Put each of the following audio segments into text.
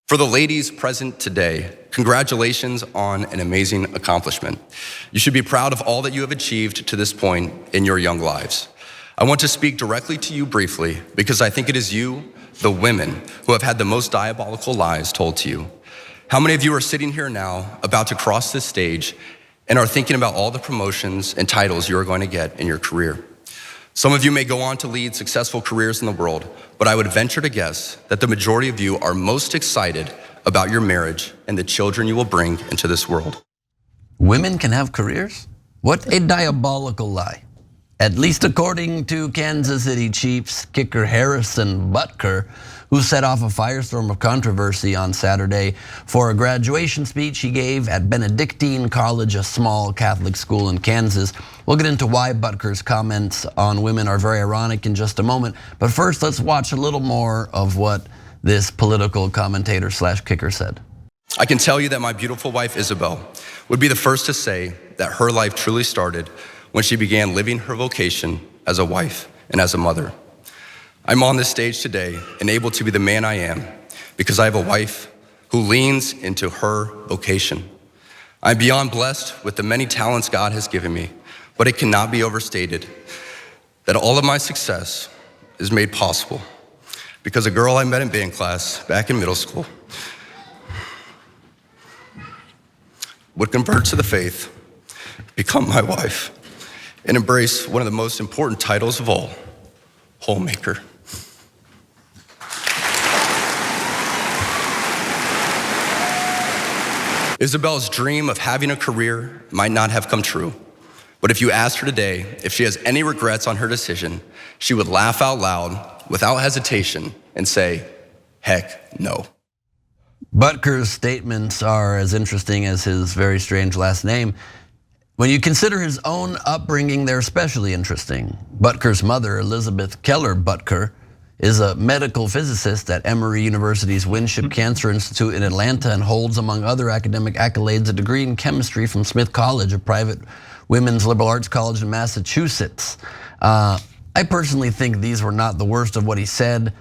For the ladies present today, congratulations on an amazing accomplishment. You should be proud of all that you have achieved to this point in your young lives. I want to speak directly to you briefly because I think it is you, the women, who have had the most diabolical lies told to you. How many of you are sitting here now about to cross this stage and are thinking about all the promotions and titles you are going to get in your career? Some of you may go on to lead successful careers in the world, but I would venture to guess that the majority of you are most excited about your marriage and the children you will bring into this world. Women can have careers? What a diabolical lie. At least according to Kansas City Chiefs kicker Harrison Butker, who set off a firestorm of controversy on Saturday for a graduation speech he gave at Benedictine College, a small Catholic school in Kansas. We'll get into why Butker's comments on women are very ironic in just a moment. But first, let's watch a little more of what this political commentator / kicker said. I can tell you that my beautiful wife, Isabel, would be the first to say that her life truly started when she began living her vocation as a wife and as a mother. I'm on this stage today and able to be the man I am because I have a wife who leans into her vocation. I'm beyond blessed with the many talents God has given me, but it cannot be overstated that all of my success is made possible because a girl I met in band class back in middle school would convert to the faith, become my wife, and embrace one of the most important titles of all, homemaker. Isabel's dream of having a career might not have come true, but if you asked her today if she has any regrets on her decision, she would laugh out loud without hesitation and say, heck no. Butker's statements are as interesting as his very strange last name. When you consider his own upbringing, they're especially interesting. Butker's mother, Elizabeth Keller Butker, is a medical physicist at Emory University's Winship Cancer Institute in Atlanta and holds, among other academic accolades, a degree in chemistry from Smith College, a private women's liberal arts college in Massachusetts. I personally think these were not the worst of what he said.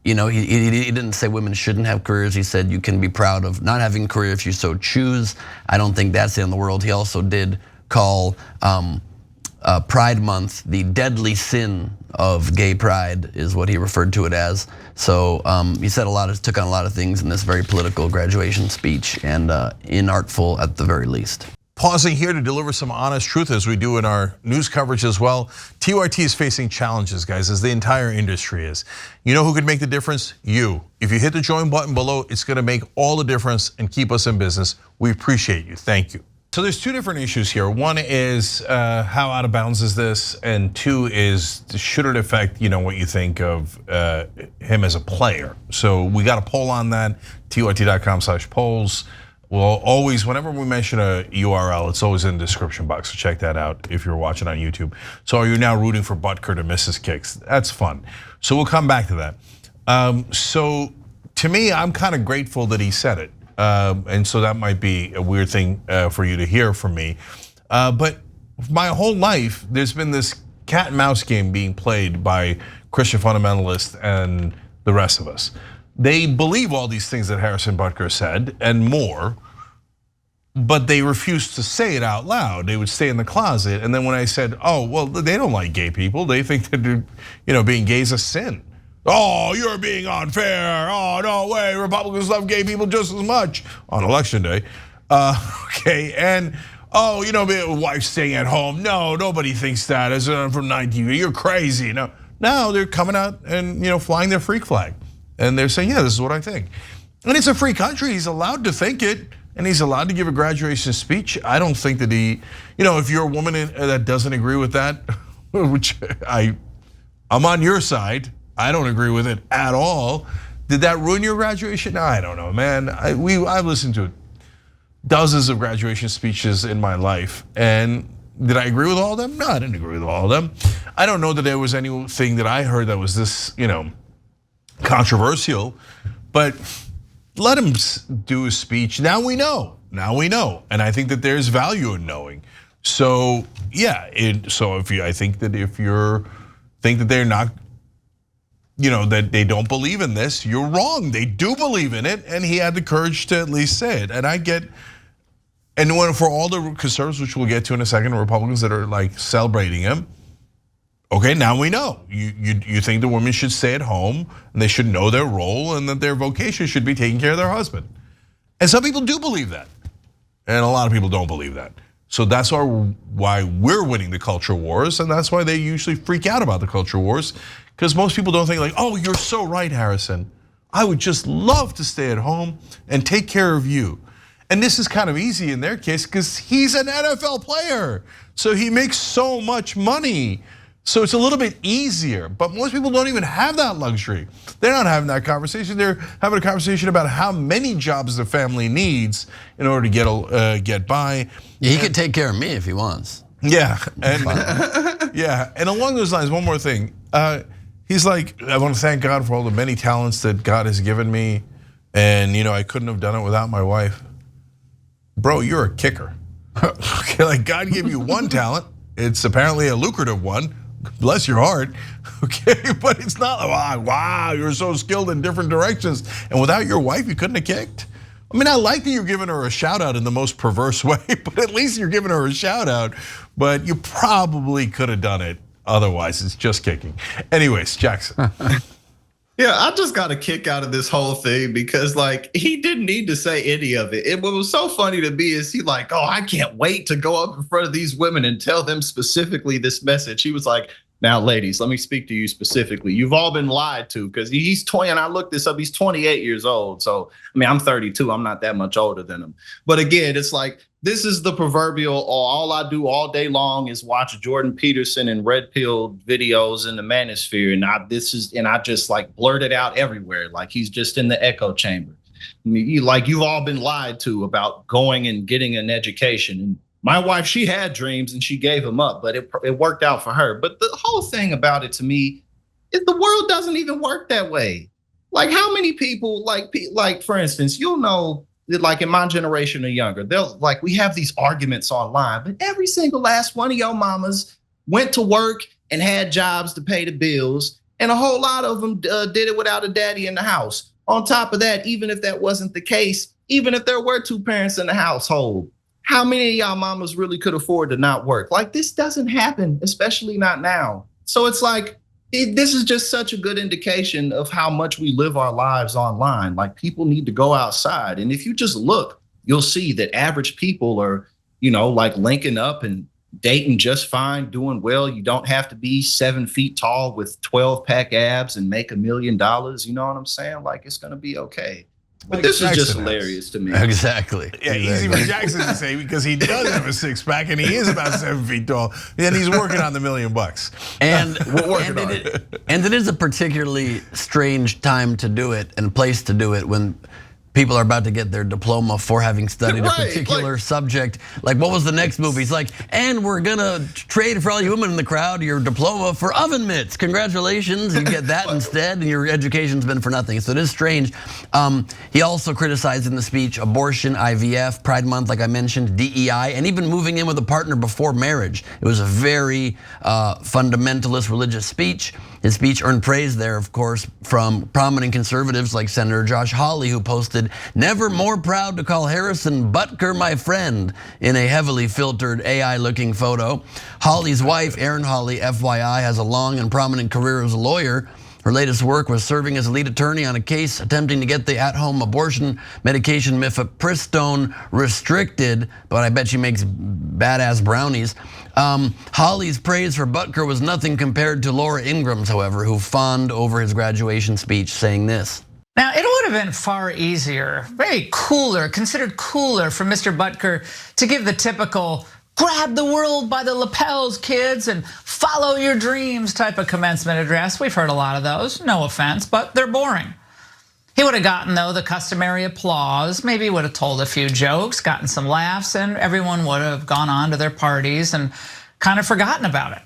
He didn't say women shouldn't have careers. He said you can be proud of not having a career if you so choose. I don't think that's the end of the world. He also did call Pride Month the deadly sin of gay pride, is what he referred to it as. So he said took on a lot of things in this very political graduation speech, and inartful at the very least. Pausing here to deliver some honest truth as we do in our news coverage as well. TYT is facing challenges, guys, as the entire industry is. You know who could make the difference? You. If you hit the join button below, it's gonna make all the difference and keep us in business. We appreciate you, thank you. So there's two different issues here. One is how out of bounds is this, and two is should it affect what you think of him as a player. So we got a poll on that, tyt.com/polls. Well, always, whenever we mention a URL, it's always in the description box, so check that out if you're watching on YouTube. So are you now rooting for Butker to miss his kicks? That's fun. So we'll come back to that. So to me, I'm kind of grateful that he said it. And so that might be a weird thing for you to hear from me. But my whole life, there's been this cat and mouse game being played by Christian fundamentalists and the rest of us. They believe all these things that Harrison Butker said and more, but they refuse to say it out loud. They would stay in the closet. And then when I said, oh, well, they don't like gay people. They think that being gay is a sin. Oh, you're being unfair. Oh, no way. Republicans love gay people just as much on election day. Okay, and wife staying at home. No, nobody thinks that. As from 19, you're crazy. No, they're coming out and flying their freak flag. And they're saying, yeah, this is what I think. And it's a free country, he's allowed to think it, and he's allowed to give a graduation speech. I don't think that if you're a woman that doesn't agree with that, which I'm on your side, I don't agree with it at all. Did that ruin your graduation? I don't know, man. I've listened to dozens of graduation speeches in my life, and did I agree with all of them? No, I didn't agree with all of them. I don't know that there was anything that I heard that was this, controversial, but let him do his speech. Now we know, and I think that there's value in knowing. So yeah, I think that if you think that they're not that they don't believe in this. You're wrong. They do believe in it, and he had the courage to at least say it. And I get, and for all the conservatives, which we'll get to in a second, Republicans that are like celebrating him. Okay, now we know. You think the women should stay at home and they should know their role and that their vocation should be taking care of their husband. And some people do believe that. And a lot of people don't believe that. So that's why we're winning the culture wars, and that's why they usually freak out about the culture wars, because most people don't think like, oh, you're so right, Harrison. I would just love to stay at home and take care of you. And this is kind of easy in their case because he's an NFL player. So he makes so much money. So it's a little bit easier, but most people don't even have that luxury. They're not having that conversation. They're having a conversation about how many jobs the family needs in order to get by. Yeah, he could take care of me if he wants. Yeah, and along those lines, one more thing. He's like, I want to thank God for all the many talents that God has given me, and I couldn't have done it without my wife. Bro, you're a kicker. Okay, like God gave you one talent. It's apparently a lucrative one. Bless your heart, okay? But it's not, wow, you're so skilled in different directions. And without your wife, you couldn't have kicked? I mean, I like that you're giving her a shout out in the most perverse way, but at least you're giving her a shout out. But you probably could have done it otherwise. It's just kicking. Anyways, Jackson. Yeah, I just got a kick out of this whole thing because like he didn't need to say any of it. And what was so funny to me is he like, oh, I can't wait to go up in front of these women and tell them specifically this message. He was like, now, ladies, let me speak to you specifically. You've all been lied to because he's 20, and I looked this up, he's 28 years old. So, I mean, I'm 32, I'm not that much older than him. But again, it's like, this is the proverbial, all I do all day long is watch Jordan Peterson and red pill videos in the manosphere. And I just like blurt it out everywhere. Like he's just in the echo chamber. I mean, you've all been lied to about going and getting an education. And my wife, she had dreams and she gave them up, but it worked out for her. But the whole thing about it to me is the world doesn't even work that way. Like how many people, like for instance, you'll know, like in my generation or younger, we have these arguments online, but every single last one of your mamas went to work and had jobs to pay the bills, and a whole lot of them did it without a daddy in the house. On top of that, even if that wasn't the case, even if there were two parents in the household, how many of y'all mamas really could afford to not work? Like this doesn't happen, especially not now. So it's like, this is just such a good indication of how much we live our lives online. Like people need to go outside. And if you just look, you'll see that average people are, like linking up and dating just fine, doing well. You don't have to be 7 feet tall with 12-pack abs and make $1 million. You know what I'm saying? Like it's gonna be okay. But this is just hilarious to me. Exactly. Yeah, easy for Jackson to say because he does have a 6-pack and he is about 7 feet tall. And he's working on the $1 million. And it is a particularly strange time to do it and place to do it when people are about to get their diploma for having studied a particular subject. Like, what was the next movie? He's like, and we're gonna trade for all you women in the crowd your diploma for oven mitts. Congratulations, you get that instead, and your education's been for nothing. So it is strange. He also criticized in the speech abortion, IVF, Pride Month, like I mentioned, DEI, and even moving in with a partner before marriage. It was a very fundamentalist religious speech. His speech earned praise there, of course, from prominent conservatives like Senator Josh Hawley, who posted, "Never more proud to call Harrison Butker my friend," in a heavily filtered AI-looking photo. Hawley's wife, Erin Hawley, FYI, has a long and prominent career as a lawyer. Her latest work was serving as a lead attorney on a case attempting to get the at-home abortion medication mifepristone restricted, but I bet she makes badass brownies. Hawley's praise for Butker was nothing compared to Laura Ingram's, however, who fawned over his graduation speech, saying this. Now, it would have been far easier, very cooler, considered cooler for Mr. Butker to give the typical grab the world by the lapels, kids, and follow your dreams type of commencement address. We've heard a lot of those, no offense, but they're boring. He would have gotten, though, the customary applause, maybe would have told a few jokes, gotten some laughs, and everyone would have gone on to their parties and kind of forgotten about it.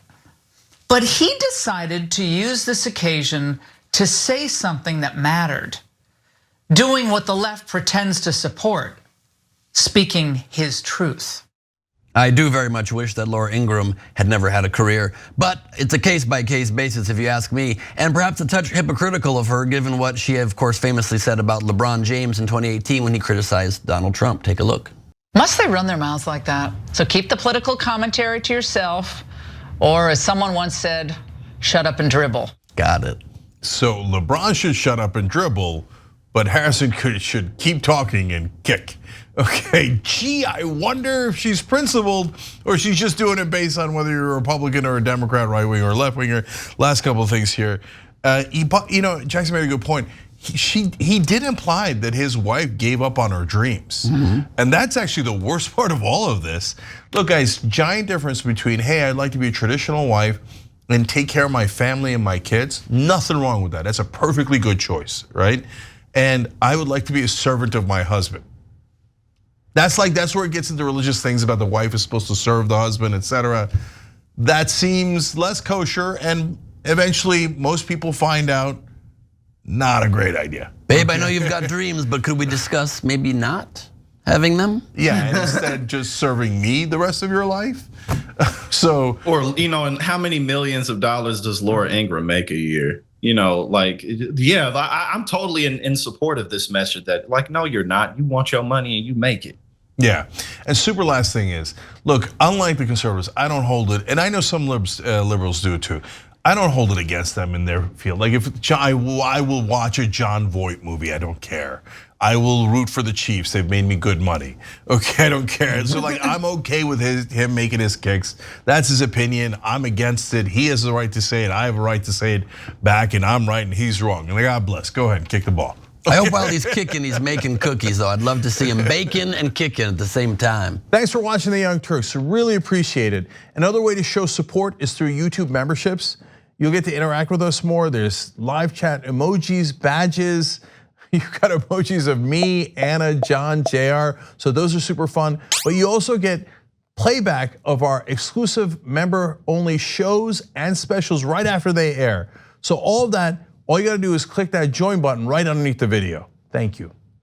But he decided to use this occasion to say something that mattered, doing what the left pretends to support, speaking his truth. I do very much wish that Laura Ingraham had never had a career, but it's a case-by-case basis if you ask me, and perhaps a touch hypocritical of her given what she of course famously said about LeBron James in 2018 when he criticized Donald Trump. Take a look. Must they run their mouths like that? So keep the political commentary to yourself, or as someone once said, shut up and dribble. Got it. So LeBron should shut up and dribble, but Harrison should keep talking and kick. Okay, gee, I wonder if she's principled or she's just doing it based on whether you're a Republican or a Democrat, right winger or left winger. Last couple of things here. Jackson made a good point. He did imply that his wife gave up on her dreams. And that's actually the worst part of all of this. Look, guys, giant difference between, hey, I'd like to be a traditional wife and take care of my family and my kids. Nothing wrong with that. That's a perfectly good choice, right? And I would like to be a servant of my husband. That's where it gets into religious things about the wife is supposed to serve the husband, etc. That seems less kosher, and eventually most people find out not a great idea. Babe, I know you've got dreams, but could we discuss maybe not having them? Yeah, and instead just serving me the rest of your life. So, or and how many millions of dollars does Laura Ingraham make a year? I'm totally in support of this message that, like, no, you're not. You want your money and you make it. Yeah, and super last thing is, look, unlike the conservatives, I don't hold it, and I know some liberals do it too. I don't hold it against them in their field. Like I will watch a John Voight movie, I don't care. I will root for the Chiefs, they've made me good money. Okay, I don't care. So like, I'm okay with him making his kicks. That's his opinion, I'm against it. He has the right to say it, I have a right to say it back, and I'm right and he's wrong. And God bless, go ahead and kick the ball. I hope while he's kicking, he's making cookies though. I'd love to see him baking and kicking at the same time. Thanks for watching the Young Turks, really appreciate it. Another way to show support is through YouTube memberships. You'll get to interact with us more. There's live chat emojis, badges. You've got emojis of me, Anna, John, JR. So those are super fun. But you also get playback of our exclusive member-only shows and specials right after they air. So all of that, all you gotta do is click that join button right underneath the video. Thank you.